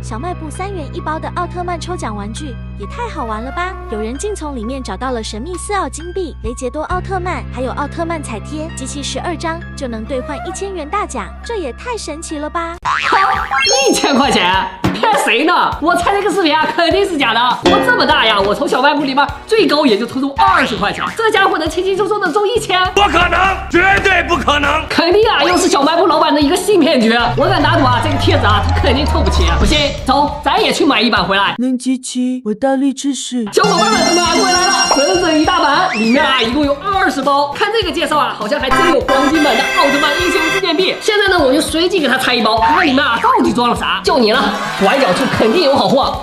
小卖部3元一包的奥特曼抽奖玩具也太好玩了吧！有人竟从里面找到了神秘4奥金币、雷杰多奥特曼，还有奥特曼彩贴，集齐12张就能兑换1000元大奖，这也太神奇了吧！1000块钱？骗谁呢？我猜这个视频啊，肯定是假的。我这么大呀，我从小卖部里面最高也就抽中20块钱，这家伙能轻轻松松的中1000？不可能，绝对不可能！肯定啊，又是小卖部老板的一个新骗局。我敢打赌啊，这个贴纸啊，他肯定凑不齐。不信，走，咱也去买一版回来。能集齐，我大力支持。小伙伴们买回来了，整整一大版，里面啊一共有20包。看这个介绍啊，好像还真有黄金版的奥特曼英雄纪念币。现在呢，我就随机给他拆一包，看看里面啊到底装了啥。就你了，拐角处肯定有好货。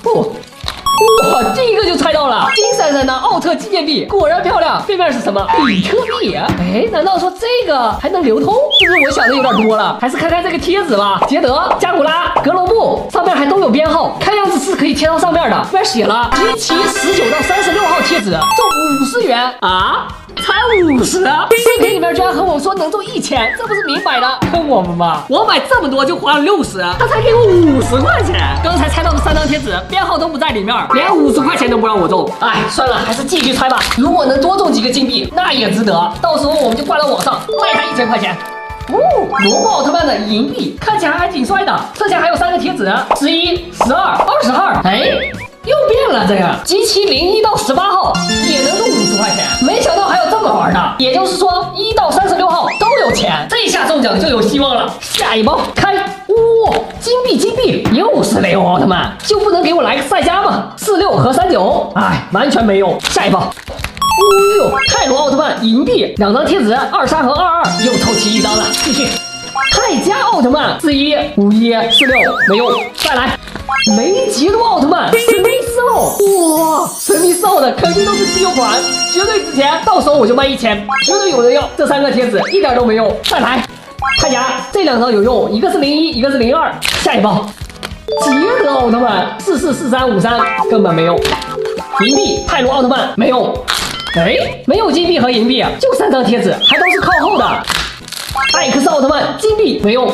哇，这个就猜到了，金闪闪的奥特纪念币，果然漂亮。背面是什么？比特币？哎，难道说这个还能流通？是不是我想的有点多了？还是看看这个贴纸吧。捷德、加古拉、格罗布，上面还都有编号，看样子是可以贴到上面的。这边写了集齐19到36号贴纸，中50元啊！才50，视频里面居然和我说能中1000，这不是明摆的坑我们吗？我买这么多就花了60，他才给我50块钱。刚才猜到的3张贴纸编号都不在里面，连50块钱都不让我中。哎，算了，还是继续猜吧。如果能多中几个金币，那也值得。到时候我们就挂到网上卖他1000块钱。萝卜奥特曼的银币看起来还挺帅的，剩下还有3个贴纸，11、12、20号。哎。又变了，这个集齐01到18号也能中50块钱，没想到还有这么玩的，也就是说1到36号都有钱，这下中奖就有希望了。下一包开，哇，金币，又是雷欧奥特曼，就不能给我来个赛迦吗？46和39，哎，完全没用。下一包。哦呦，泰罗奥特曼银币2张贴纸，23和22，又凑齐1张了，继续。泰迦奥特曼41、51、46没用，再来。雷杰多奥特曼神秘4号，哇，神秘4号的肯定都是稀有款，绝对值钱，到手我就卖1000，绝对有人要。这3个贴纸一点都没用，再来。看牙，这2张有用，一个是01，一个是02。下一包，捷德奥特曼44、43、53根本没用。银币泰罗奥特曼没用，哎，没有金币和银币，就3张贴纸，还都是靠后的。艾克斯奥特曼金币没用。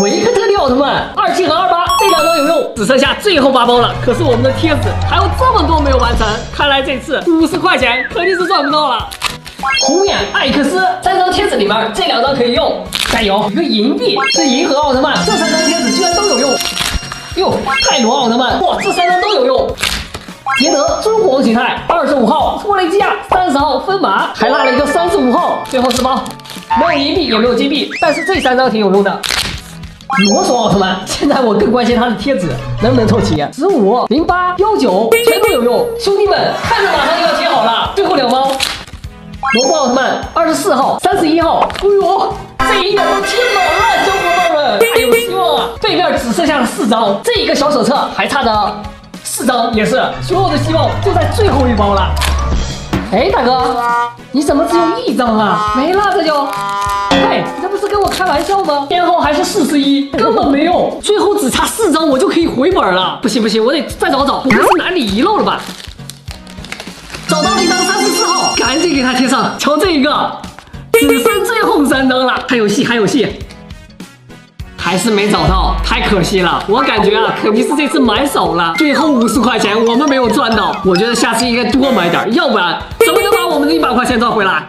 维克特利奥特曼27和28这2张有用，只剩下最后8包了。可是我们的贴纸还有这么多没有完成，看来这次50块钱肯定是赚不到了。红眼艾克斯3张贴纸里面这2张可以用，加油！一个银币是银河奥特曼，这3张贴纸居然都有用。哟，泰罗奥特曼，哇，这3张都有用。捷德中皇形态25号托雷基亚30号分马，还落了一个35号，最后4包。没有银币也没有金币，但是这3张挺有用的。罗索奥特曼，现在我更关心他的贴纸能不能凑齐，15、08、19全都有用。兄弟们，看着马上就要贴好了，最后2包。罗布奥特曼24号、31号，哎呦，这一个都贴满了，小伙伴们，还有希望啊！背面只剩下了4张，这一个小手册还差着4张，也是所有的希望就在最后1包了。哎，大哥，你怎么只有1张啊？没了这就。嘿，你这不是跟我开玩笑吗？编号还是41，根本没用，最后只差4张我就可以回本了。不行，我得再找找，不会是哪里遗漏了吧？找到了一张34号，赶紧给它贴上。瞧这个，只剩最后3张了，还有戏。还是没找到，太可惜了。我感觉啊，肯定是这次买少了，最后50块钱我们没有赚到。我觉得下次应该多买点，要不然怎么能把我们的100块钱赚回来？